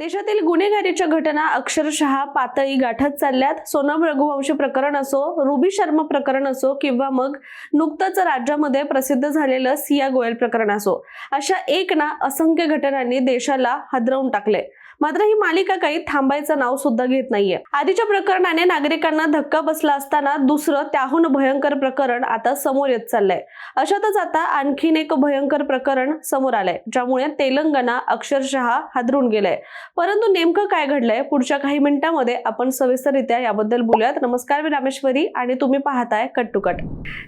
देशातील गुन्हेगारीच्या घटना अक्षरशः पातळी गाठत चालल्यात. सोनम रघुवंशी प्रकरण असो, रुबी शर्मा प्रकरण असो किंवा मग नुकतंच राज्यामध्ये प्रसिद्ध झालेलं सिया गोयल प्रकरण असो, अशा एक ना असंख्य घटनांनी देशाला हादरवून टाकले. मात्र ही मालिका काही थांबायचं नाव सुद्धा घेत नाहीये. आधीच्या प्रकरणाने नागरिकांना धक्का बसला असताना दुसरं त्याहून भयंकर प्रकरण आता समोर येत चाललंय. अशातच आता आणखीन एक भयंकर प्रकरण समोर आलंय, ज्यामुळे तेलंगणा अक्षरशः हादरून गेलंय. परंतु नेमकं काय घडलंय पुढच्या काही मिनिटांमध्ये आपण सविस्तररित्या याबद्दल बोलूयात. नमस्कार, मी रामेश्वरी आणि तुम्ही पाहताय कट टू कट.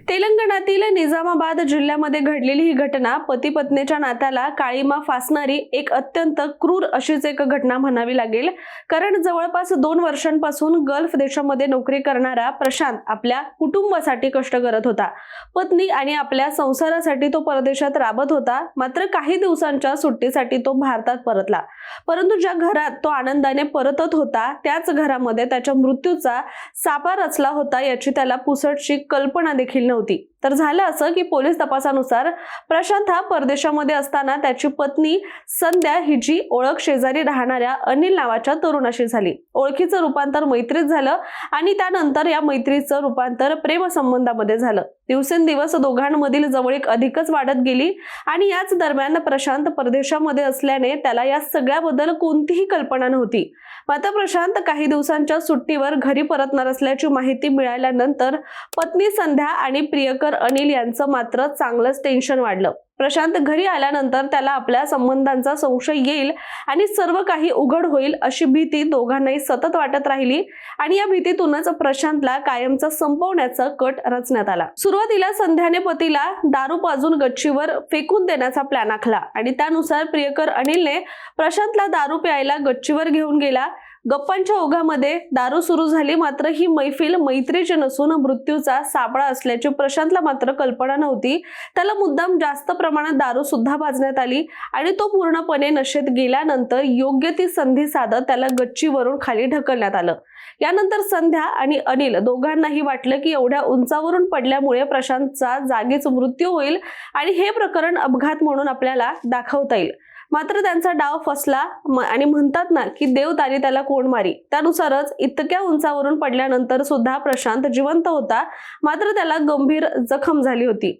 तेलंगणातील निजामाबाद जिल्ह्यामध्ये घडलेली ही घटना पती पत्नीच्या नात्याला काळीमा फासणारी एक अत्यंत क्रूर अशीच एक घटना म्हणावी लागेल. कारण जवळपास 2 वर्षांपासून गल्फ देशामध्ये नोकरी करणारा प्रशांत आपल्या कुटुंबासाठी कष्ट करत होता. पत्नी आणि आपल्या संसारासाठी तो परदेशात राबत होता. मात्र काही दिवसांच्या सुट्टीसाठी तो भारतात परतला. परंतु ज्या घरात तो आनंदाने परतत होता त्याच घरामध्ये त्याच्या मृत्यूचा सापळा रचला होता याची त्याला पुसटशी कल्पना देखील नव्हती. तर झालं असं की पोलीस तपासानुसार प्रशांत हा परदेशामध्ये असताना त्याची पत्नी संध्या हिची ओळख शेजारी राहणाऱ्या अनिल नावाच्या तरुणाशी झाली. ओळखीचं रूपांतर मैत्रीत झालं आणि त्यानंतर या मैत्रीचं रूपांतर प्रेम संबंधामध्ये झालं. दिवसेंदिवस दोघांमधील जवळीक अधिकच वाढत गेली आणि याच दरम्यान प्रशांत परदेशामध्ये असल्याने त्याला या सगळ्याबद्दल कोणतीही कल्पना नव्हती. मात्र प्रशांत काही दिवसांच्या सुट्टीवर घरी परतणार असल्याची माहिती मिळाल्यानंतर पत्नी संध्या आणि प्रियकर अनिल यांचं मात्र चांगलंच टेन्शन वाढलं. प्रशांत घरी आल्यानंतर त्याला आपल्या संबंधांचा संशय येईल आणि सर्व काही उघड होईल अशी भीती दोघांनाही सतत वाटत राहिली आणि या भीतीतूनच प्रशांतला कायमचा संपवण्याचा कट रचण्यात आला. सुरुवातीला संध्याने पतीला दारू पाजून गच्चीवर फेकून देण्याचा प्लॅन आखला आणि त्यानुसार प्रियकर अनिलने प्रशांतला दारू प्यायला गच्चीवर घेऊन गेला. गप्पांच्या ओघामध्ये दारू सुरू झाली. मात्र ही मैफिल मैत्रीची नसून मृत्यूचा सापळा असल्याची प्रशांतला मात्र कल्पना नव्हती. त्याला मुद्दाम जास्त प्रमाणात दारू सुद्धा पाजण्यात आली आणि तो पूर्णपणे नशेत गेल्यानंतर योग्य ती संधी साधत त्याला गच्चीवरून खाली ढकलण्यात आलं. यानंतर संध्या आणि अनिल दोघांनाही वाटलं की एवढ्या उंचावरून पडल्यामुळे प्रशांतचा जागीच मृत्यू होईल आणि हे प्रकरण अपघात म्हणून आपल्याला दाखवता येईल. मात्र त्यांचा डाव फसला आणि म्हणतात ना की देव तारी त्याला कोण मारी, त्यानुसारच इतक्या उंचावरून पडल्यानंतर सुद्धा प्रशांत जिवंत होता. मात्र त्याला गंभीर जखम झाली होती.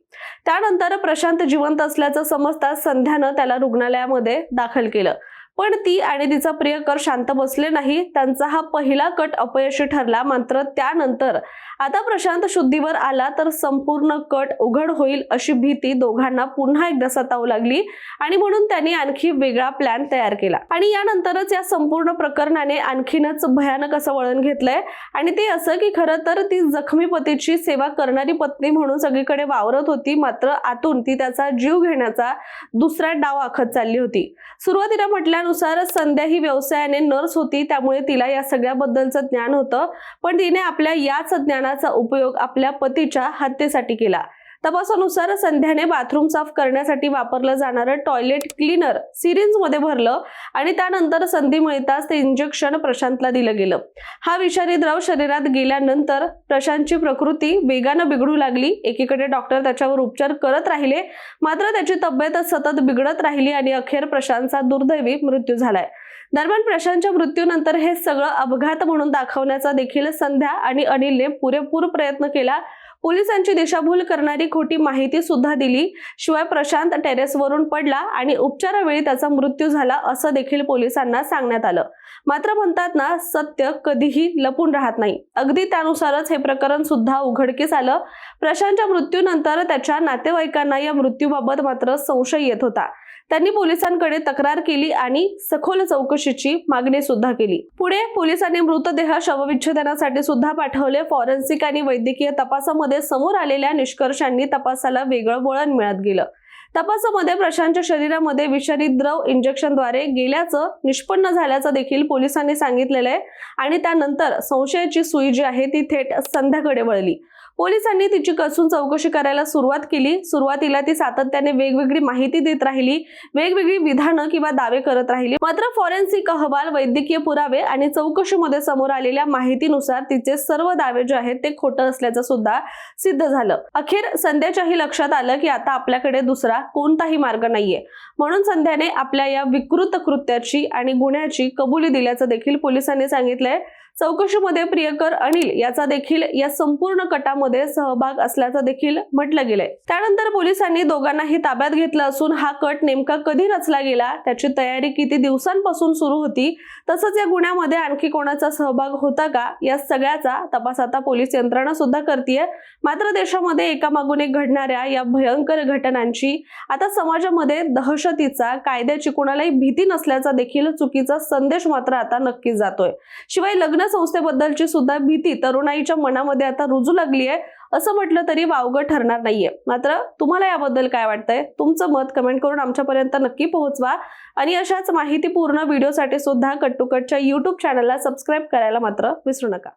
त्यानंतर प्रशांत जिवंत असल्याचं समजताच संध्यानं त्याला रुग्णालयामध्ये दाखल केलं. पण ती आणि तिचा प्रियकर शांत बसले नाही. त्यांचा हा पहिला कट अपयशी ठरला. मात्र त्यानंतर आता प्रशांत शुद्धीवर आला तर संपूर्ण कट उघड होईल अशी भीती दोघांना पुन्हा एकदा सतावू लागली आणि म्हणून त्यांनी आणखी वेगळा प्लॅन तयार केला. आणि यानंतरच या संपूर्ण प्रकरणाने आणखीनच भयानक असं वळण घेतलंय आणि ते असं की खरं तर ती जखमी पतीची सेवा करणारी पत्नी म्हणून सगळीकडे वावरत होती. मात्र आतून ती त्याचा जीव घेण्याचा दुसरा डाव आखत चालली होती. सुरुवातीला म्हटल्यानुसार संध्या ही व्यवसायाने नर्स होती, त्यामुळे तिला या सगळ्याबद्दलचं ज्ञान होतं. पण तिने आपल्या याच ज्ञानाचा उपयोग आपल्या पतीच्या हत्येसाठी केला. तपासानुसार संध्याने बाथरूम साफ करण्यासाठी वापरलं जाणारं टॉयलेट क्लीनर सिरिंज मध्ये भरलं आणि त्यानंतर संधी मिळताच ते इंजेक्शन प्रशांतला दिलं गेलं. हा विषारी द्रव शरीरात गेल्यानंतर प्रशांतची प्रकृती वेगानं बिघडू लागली. एकीकडे डॉक्टर त्याच्यावर उपचार करत राहिले, मात्र त्याची तब्येत सतत बिघडत राहिली आणि अखेर प्रशांतचा दुर्दैवी मृत्यू झालाय. दरम्यान प्रशांतच्या मृत्यूनंतर हे सगळं अपघात म्हणून दाखवण्याचा देखील संध्या आणि अनिलने पुरेपूर प्रयत्न केला. पोलिसांची दिशाभूल करणारी खोटी माहिती सुद्धा दिली. शिवाय प्रशांत टेरेसवरून पडला आणि उपचारावेळी त्याचा मृत्यू झाला असं देखील पोलिसांना सांगण्यात आलं. मात्र म्हणतात ना, सत्य कधीही लपून राहत नाही. अगदी त्यानुसारच हे प्रकरण सुद्धा उघडकीस आलं. प्रशांतच्या मृत्यूनंतर त्याच्या नातेवाईकांना या मृत्यूबाबत मात्र संशय येत होता. त्यांनी पोलिसांकडे तक्रार केली आणि सखोल चौकशीची मागणी सुद्धा केली. पुढे पोलिसांनी मृतदेह शवविच्छेदनासाठी सुद्धा पाठवले. फॉरेन्सिक आणि वैद्यकीय तपासामध्ये समोर आलेल्या निष्कर्षांनी तपासाला वेगळं वळण मिळत गेलं. तपासामध्ये प्रशांतच्या शरीरामध्ये विषारी द्रव इंजेक्शनद्वारे गेल्याचं निष्पन्न झाल्याचं देखील पोलिसांनी सांगितलेलं आहे आणि त्यानंतर संशयाची सुई जी आहे ती थेट संध्याकडे वळली. पोलिसांनी तिची कसून चौकशी करायला सुरुवात केली. सुरुवातीला ती सातत्याने वेगवेगळी माहिती देत राहिली, वेगवेगळी विधानं किंवा दावे करत राहिली. मात्र फॉरेन्सिक अहवाल, वैद्यकीय पुरावे आणि चौकशीमध्ये समोर आलेल्या माहितीनुसार तिचे सर्व दावे जे आहेत ते खोटं असल्याचं सुद्धा सिद्ध झालं. अखेर संध्याच्याही लक्षात आलं की आता आपल्याकडे दुसरा कोणताही मार्ग नाहीये. म्हणून संध्याने आपल्या या विकृत कृत्याची आणि गुन्ह्याची कबुली दिल्याचं देखील पोलिसांनी सांगितलंय. चौकशीमध्ये प्रियकर अनिल याचा देखील या संपूर्ण कटामध्ये सहभाग असल्याचं देखील म्हटलं गेलंय. त्यानंतर पोलिसांनी दोघांनाही ताब्यात घेतलं असून हा कट नेमका कधी रचला गेला, त्याची तयारी किती दिवसांपासून सुरू होती, तसंच या गुन्ह्यामध्ये आणखी कोणाचा सहभाग होता का, या सगळ्याचा तपास आता पोलीस यंत्रणा सुद्धा करतेय. मात्र देशामध्ये एकामागून एक घडणाऱ्या या भयंकर घटनांची आता समाजामध्ये दहशतीचा, कायद्याची कोणालाही भीती नसल्याचा देखील चुकीचा संदेश मात्र आता नक्कीच जातोय. शिवाय लग्न संस्थेबद्दलची सुद्धा भीती तरुणाईच्या मनामध्ये आता रुजू लागली आहे असं म्हटलं तरी वावगं ठरणार नाहीये. मात्र तुम्हाला याबद्दल काय वाटतंय? तुमचं मत कमेंट करून आमच्यापर्यंत नक्की पोहोचवा आणि अशाच माहितीपूर्ण व्हिडिओसाठी सुद्धा कट टू कटच्या YouTube चॅनलला सबस्क्राईब करायला मात्र विसरू नका.